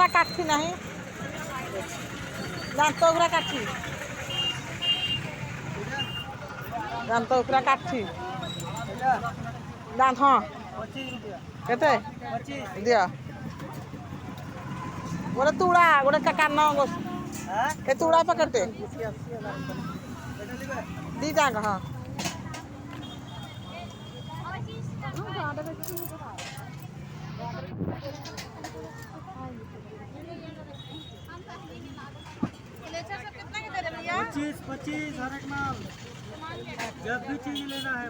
उगरा काठी नहीं दांत उगरा काठी दांत उगरा काठी दांत हाँ 25 रुपया केते 25 दिया गोटे तुड़ा गोटे कान हां ए तुड़ा पकड़ते 80 एटा लिबे दी जांग हाँ पच्चीस हर एक माल जब भी चीज लेना है